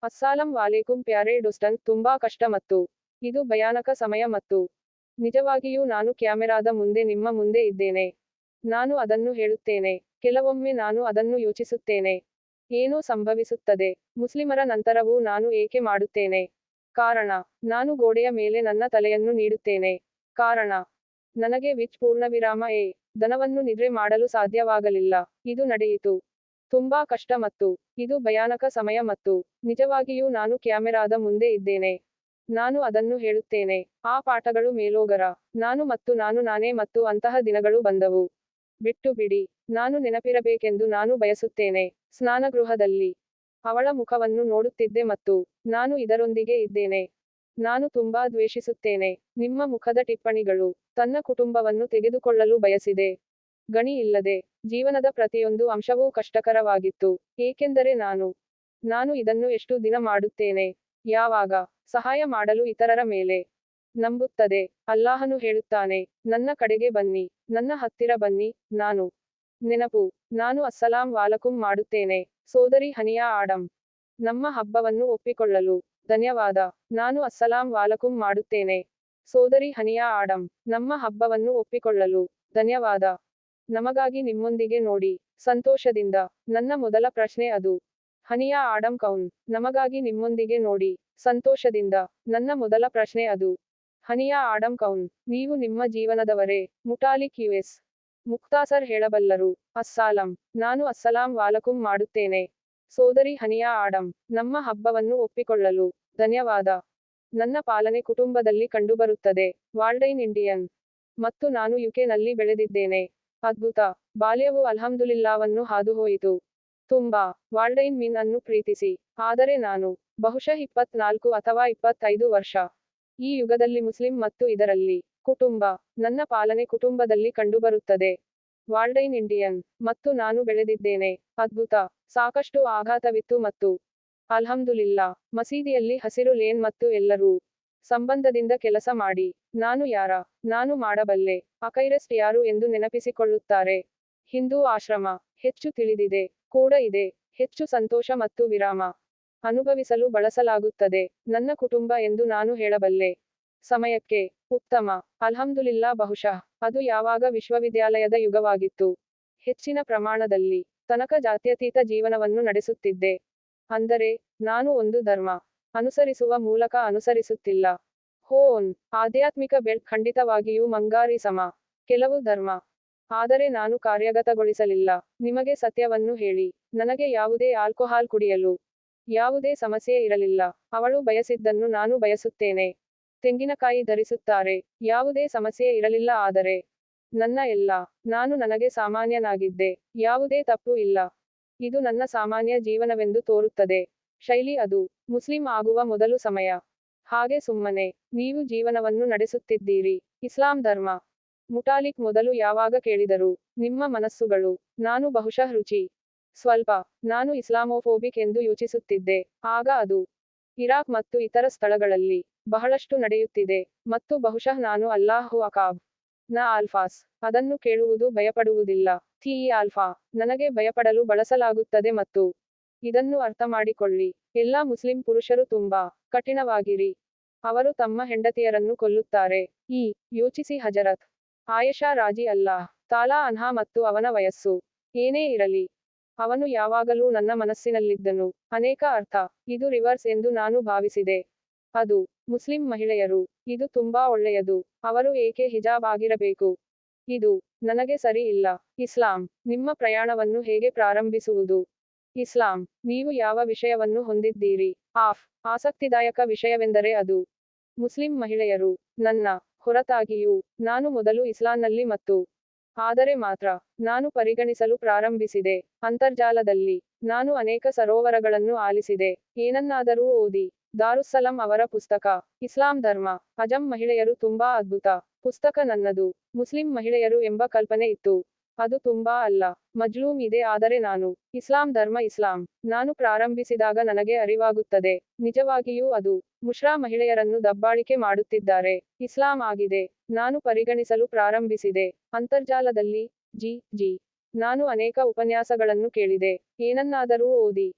ಅಸ್ಸಲಾಂ ವಾಲೇಕುಂ ಪ್ಯಾರೆ ಡೋಸ್ತನ್, ತುಂಬಾ ಕಷ್ಟ ಮತ್ತು ಇದು ಭಯಾನಕ ಸಮಯ ಮತ್ತು ನಿಜವಾಗಿಯೂ ನಾನು ಕ್ಯಾಮೆರಾದ ಮುಂದೆ ನಿಮ್ಮ ಮುಂದೆ ಇದ್ದೇನೆ. ನಾನು ಅದನ್ನು ಹೇಳುತ್ತೇನೆ. ಕೆಲವೊಮ್ಮೆ ನಾನು ಅದನ್ನು ಯೋಚಿಸುತ್ತೇನೆ. ಏನೋ ಸಂಭವಿಸುತ್ತದೆ. ಮುಸ್ಲಿಮರ ನಂತರವೂ ನಾನು ಏಕೆ ಮಾಡುತ್ತೇನೆ? ಕಾರಣ, ನಾನು ಗೋಡೆಯ ಮೇಲೆ ನನ್ನ ತಲೆಯನ್ನು ನೀಡುತ್ತೇನೆ. ಕಾರಣ, ನನಗೆ ಪೂರ್ಣವಿರಾಮ ದನವನ್ನು ನಿದ್ರೆ ಮಾಡಲು ಸಾಧ್ಯವಾಗಲಿಲ್ಲ. ಇದು ನಡೆಯಿತು. ತುಂಬಾ ಕಷ್ಟ ಮತ್ತು ಇದು ಭಯಾನಕ ಸಮಯ ಮತ್ತು ನಿಜವಾಗಿಯೂ ನಾನು ಕ್ಯಾಮೆರಾದ ಮುಂದೆ ಇದ್ದೇನೆ. ನಾನು ಅದನ್ನು ಹೇಳುತ್ತೇನೆ. ಆ ಪಾಠಗಳು ಮೇಲೋಗರ. ನಾನು ನಾನೇ ಮತ್ತು ಅಂತಹ ದಿನಗಳು ಬಂದವು. ಬಿಟ್ಟು ಬಿಡಿ. ನಾನು ನೆನಪಿರಬೇಕೆಂದು ನಾನು ಬಯಸುತ್ತೇನೆ. ಸ್ನಾನಗೃಹದಲ್ಲಿ ಅವಳ ಮುಖವನ್ನು ನೋಡುತ್ತಿದ್ದೆ ಮತ್ತು ನಾನು ಇದರೊಂದಿಗೆ ಇದ್ದೇನೆ. ನಾನು ತುಂಬಾ ದ್ವೇಷಿಸುತ್ತೇನೆ. ನಿಮ್ಮ ಮುಖದ ಟಿಪ್ಪಣಿಗಳು. ತನ್ನ ಕುಟುಂಬವನ್ನು ತೆಗೆದುಕೊಳ್ಳಲು ಬಯಸಿದೆ. ಗಣಿ ಇಲ್ಲದೆ. ಜೀವನದ ಪ್ರತಿಯೊಂದು ಅಂಶವೂ ಕಷ್ಟಕರವಾಗಿತ್ತು. ಏಕೆಂದರೆ ನಾನು ಇದನ್ನು ಎಷ್ಟು ದಿನ ಮಾಡುತ್ತೇನೆ? ಯಾವಾಗ ಸಹಾಯ ಮಾಡಲು ಇತರರ ಮೇಲೆ ನಂಬುತ್ತದೆ. ಅಲ್ಲಾಹನು ಹೇಳುತ್ತಾನೆ, ನನ್ನ ಕಡೆಗೆ ಬನ್ನಿ, ನನ್ನ ಹತ್ತಿರ ಬನ್ನಿ, ನಾನು ನೆನಪು. ನಾನು ಅಸ್ಸಲಾಂ ವಾಲಕುಂ ಮಾಡುತ್ತೇನೆ. ಸೋದರಿ ಹನಿಯಾ ಆಡಂ, ನಮ್ಮ ಹಬ್ಬವನ್ನು ಒಪ್ಪಿಕೊಳ್ಳಲು ಧನ್ಯವಾದ. ನಾನು ಅಸ್ಸಲಾಂ ವಾಲಕುಂ ಮಾಡುತ್ತೇನೆ. ಸೋದರಿ ಹನಿಯಾ ಆಡಂ, ನಮ್ಮ ಹಬ್ಬವನ್ನು ಒಪ್ಪಿಕೊಳ್ಳಲು ಧನ್ಯವಾದ. ನಮಗಾಗಿ ನಿಮ್ಮೊಂದಿಗೆ ನೋಡಿ ಸಂತೋಷದಿಂದ. ನನ್ನ ಮೊದಲ ಪ್ರಶ್ನೆ ಅದು. ಹನಿಯಾ ಆಡಂ ಕೌನ್, ನಮಗಾಗಿ ನಿಮ್ಮೊಂದಿಗೆ ನೋಡಿ ಸಂತೋಷದಿಂದ. ನನ್ನ ಮೊದಲ ಪ್ರಶ್ನೆ ಅದು. ಹನಿಯಾ ಆಡಂ ಕೌನ್, ನೀವು ನಿಮ್ಮ ಜೀವನದವರೇ? ಮುಟಾಲಿಕ್ ಯುಎಸ್ ಮುಕ್ತಾಸರ್ ಹೇಳಬಲ್ಲರು. ಅಸ್ಸಾಲಂ, ನಾನು ಅಸ್ಸಲಾಂ ವಾಲಕುಂ ಮಾಡುತ್ತೇನೆ. ಸೋದರಿ ಹನಿಯಾ ಆಡಂ, ನಮ್ಮ ಹಬ್ಬವನ್ನು ಒಪ್ಪಿಕೊಳ್ಳಲು ಧನ್ಯವಾದ. ನನ್ನ ಪಾಲನೆ ಕುಟುಂಬದಲ್ಲಿ ಕಂಡುಬರುತ್ತದೆ. ವಾಲ್ಡೈನ್ ಇಂಡಿಯನ್ ಮತ್ತು ನಾನು ಯುಕೆನಲ್ಲಿ ಬೆಳೆದಿದ್ದೇನೆ. ಅದ್ಭುತ ಬಾಲ್ಯವು ಅಲ್ಹಮ್ದುಲಿಲ್ಲಾವನ್ನು ಹಾದುಹೋಯಿತು. ತುಂಬಾ. ವಾಲ್ಡೈನ್ ಮಿನ್ ಅನ್ನು ಪ್ರೀತಿಸಿ. ಆದರೆ ನಾನು ಬಹುಶಃ 24 ಅಥವಾ 25 ವರ್ಷ. ಈ ಯುಗದಲ್ಲಿ ಮುಸ್ಲಿಂ ಮತ್ತು ಇದರಲ್ಲಿ ಕುಟುಂಬ. ನನ್ನ ಪಾಲನೆ ಕುಟುಂಬದಲ್ಲಿ ಕಂಡುಬರುತ್ತದೆ. ವಾಲ್ಡೈನ್ ಇಂಡಿಯನ್ ಮತ್ತು ನಾನು ಬೆಳೆದಿದ್ದೇನೆ. ಅದ್ಭುತ. ಸಾಕಷ್ಟು ಆಘಾತವಿತ್ತು ಮತ್ತು ಅಲ್ಹಮ್ದುಲಿಲ್ಲಾ. ಮಸೀದಿಯಲ್ಲಿ ಹಸಿರು ಲೇನ್ ಮತ್ತು ಎಲ್ಲರೂ ಸಂಬಂಧದಿಂದ ಕೆಲಸ ಮಾಡಿ. ನಾನು ಮಾಡಬಲ್ಲೆ. ಅಕೈರೆಸ್ಟ್ ಯಾರು ಎಂದು ನೆನಪಿಸಿಕೊಳ್ಳುತ್ತಾರೆ. ಹಿಂದೂ ಆಶ್ರಮ. ಹೆಚ್ಚು ತಿಳಿದಿದೆ ಕೂಡ ಇದೆ. ಹೆಚ್ಚು ಸಂತೋಷ ಮತ್ತು ವಿರಾಮ ಅನುಭವಿಸಲು ಬಳಸಲಾಗುತ್ತದೆ. ನನ್ನ ಕುಟುಂಬ ಎಂದು ನಾನು ಹೇಳಬಲ್ಲೆ. ಸಮಯಕ್ಕೆ ಉತ್ತಮ. ಅಲ್ಹಮ್ದುಲಿಲ್ಲಾ. ಬಹುಶಃ ಅದು ಯಾವಾಗ ವಿಶ್ವವಿದ್ಯಾಲಯದ ಯುಗವಾಗಿತ್ತು. ಹೆಚ್ಚಿನ ಪ್ರಮಾಣದಲ್ಲಿ ತನಕ ಜಾತ್ಯತೀತ ಜೀವನವನ್ನು ನಡೆಸುತ್ತಿದ್ದೆ. ಅಂದರೆ ನಾನು ಒಂದು ಧರ್ಮ ಅನುಸರಿಸುವ ಮೂಲಕ ಅನುಸರಿಸುತ್ತಿಲ್ಲ. ಓನ್ ಆಧ್ಯಾತ್ಮಿಕ ಬೆಲ್ಟ್ ಖಂಡಿತವಾಗಿಯೂ ಮಂಗಾರಿ ಸಮ. ಕೆಲವು ಧರ್ಮ. ಆದರೆ ನಾನು ಕಾರ್ಯಗತಗೊಳಿಸಲಿಲ್ಲ. ನಿಮಗೆ ಸತ್ಯವನ್ನು ಹೇಳಿ, ನನಗೆ ಯಾವುದೇ ಆಲ್ಕೋಹಾಲ್ ಕುಡಿಯಲು ಯಾವುದೇ ಸಮಸ್ಯೆ ಇರಲಿಲ್ಲ. ಅವಳು ಬಯಸಿದ್ದನ್ನು ನಾನು ಬಯಸುತ್ತೇನೆ. ತೆಂಗಿನಕಾಯಿ ಧರಿಸುತ್ತಾರೆ. ಯಾವುದೇ ಸಮಸ್ಯೆ ಇರಲಿಲ್ಲ. ಆದರೆ ನಾನು ನನಗೆ ಸಾಮಾನ್ಯನಾಗಿದ್ದೆ. ಯಾವುದೇ ತಪ್ಪು ಇಲ್ಲ. ಇದು ನನ್ನ ಸಾಮಾನ್ಯ ಜೀವನವೆಂದು ತೋರುತ್ತದೆ. ಶೈಲಿ ಅದು. ಮುಸ್ಲಿಂ ಆಗುವ ಮೊದಲು ಸಮಯ. ಹಾಗೆ ಸುಮ್ಮನೆ ನೀವು ಜೀವನವನ್ನು ನಡೆಸುತ್ತಿದ್ದೀರಿ. ಇಸ್ಲಾಂ ಧರ್ಮ. ಮುಟಾಲಿಕ್ ಮೊದಲು ಯಾವಾಗ ಕೇಳಿದರು? ನಿಮ್ಮ ಮನಸ್ಸುಗಳು. ನಾನು ಬಹುಶಃ ರುಚಿ. ಸ್ವಲ್ಪ. ನಾನು ಇಸ್ಲಾಮೋಫೋಬಿಕ್ ಎಂದು ಯೋಚಿಸುತ್ತಿದ್ದೆ. ಆಗ ಅದು ಇರಾಕ್ ಮತ್ತು ಇತರ ಸ್ಥಳಗಳಲ್ಲಿ ಬಹಳಷ್ಟು ನಡೆಯುತ್ತಿದೆ. ಮತ್ತು ಬಹುಶಃ ನಾನು ಅಲ್ಲಾಹು ಅಕಾಬ್ ನ ಆಲ್ಫಾಸ್ ಅದನ್ನು ಕೇಳುವುದು ಭಯಪಡುವುದಿಲ್ಲ. ಈ ಆಲ್ಫಾ ನನಗೆ ಭಯಪಡಲು ಬಳಸಲಾಗುತ್ತದೆ ಮತ್ತು ಇದನ್ನು ಅರ್ಥಮಾಡಿಕೊಳ್ಳಿ. ಎಲ್ಲಾ ಮುಸ್ಲಿಂ ಪುರುಷರು ತುಂಬಾ ಕಠಿಣವಾಗಿರಿ. ಅವರು ತಮ್ಮ ಹೆಂಡತಿಯರನ್ನು ಕೊಲ್ಲುತ್ತಾರೆ. ಯೋಚಿಸಿ ಹಜರತ್ ಆಯಷಾ ರಾಜಿ ಅಲ್ಲಾಹ್ ತಾಲಾ ಅನ್ಹಾ ಮತ್ತು ಅವನ ವಯಸ್ಸು ಏನೇ ಇರಲಿ. ಅವನು ಯಾವಾಗಲೂ ನನ್ನ ಮನಸ್ಸಿನಲ್ಲಿದ್ದನು. ಅನೇಕ ಅರ್ಥ. ಇದು ರಿವರ್ಸ್ ಎಂದು ನಾನು ಭಾವಿಸಿದೆ. ಅದು ಮುಸ್ಲಿಂ ಮಹಿಳೆಯರು. ಇದು ತುಂಬಾ ಒಳ್ಳೆಯದು. ಅವರು ಏಕೆ ಹಿಜಾಬ್ ಆಗಿರಬೇಕು? ಇದು ನನಗೆ ಸರಿ ಇಲ್ಲ. ಇಸ್ಲಾಂ. ನಿಮ್ಮ ಪ್ರಯಾಣವನ್ನು ಹೇಗೆ ಪ್ರಾರಂಭಿಸುವುದು? ಇಸ್ಲಾಂ. ನೀವು ಯಾವ ವಿಷಯವನ್ನು ಹೊಂದಿದ್ದೀರಿ? ಆಸಕ್ತಿದಾಯಕ ವಿಷಯವೆಂದರೆ ಅದು ಮುಸ್ಲಿಂ ಮಹಿಳೆಯರು. ನನ್ನ ಹೊರತಾಗಿಯೂ ನಾನು ಮೊದಲು ಇಸ್ಲಾಂನಲ್ಲಿ ಮತ್ತು ಆದರೆ ಮಾತ್ರ ನಾನು ಪರಿಗಣಿಸಲು ಪ್ರಾರಂಭಿಸಿದೆ. ಅಂತರ್ಜಾಲದಲ್ಲಿ ನಾನು ಅನೇಕ ಸರೋವರಗಳನ್ನು ಆಲಿಸಿದೆ. ಏನನ್ನಾದರೂ ಓದಿ. ದಾರುಸ್ಸಲಾಂ ಅವರ ಪುಸ್ತಕ ಇಸ್ಲಾಂ ಧರ್ಮ. ಅಜಂ ಮಹಿಳೆಯರು ತುಂಬಾ ಅದ್ಭುತ. ಪುಸ್ತಕ ನನ್ನದು. ಮುಸ್ಲಿಂ ಮಹಿಳೆಯರು ಎಂಬ ಕಲ್ಪನೆ ಇತ್ತು. ಅದು ತುಂಬಾ ಅಲ್ಲ. ಮಜ್ಲೂಮ್ ಇದೆ. ಆದರೆ ನಾನು ಇಸ್ಲಾಂ ಧರ್ಮ ಇಸ್ಲಾಂ ನಾನು ಪ್ರಾರಂಭಿಸಿದಾಗ ನನಗೆ ಅರಿವಾಗುತ್ತದೆ. ನಿಜವಾಗಿಯೂ ಅದು ಮುಶ್ರಾ ಮಹಿಳೆಯರನ್ನು ದಬ್ಬಾಳಿಕೆ ಮಾಡುತ್ತಿದ್ದಾರೆ. ಇಸ್ಲಾಂ ಆಗಿದೆ. ನಾನು ಪರಿಗಣಿಸಲು ಪ್ರಾರಂಭಿಸಿದೆ. ಅಂತರ್ಜಾಲದಲ್ಲಿ ನಾನು ಅನೇಕ ಉಪನ್ಯಾಸಗಳನ್ನು ಕೇಳಿದೆ. ಏನನ್ನಾದರೂ ಓದಿ.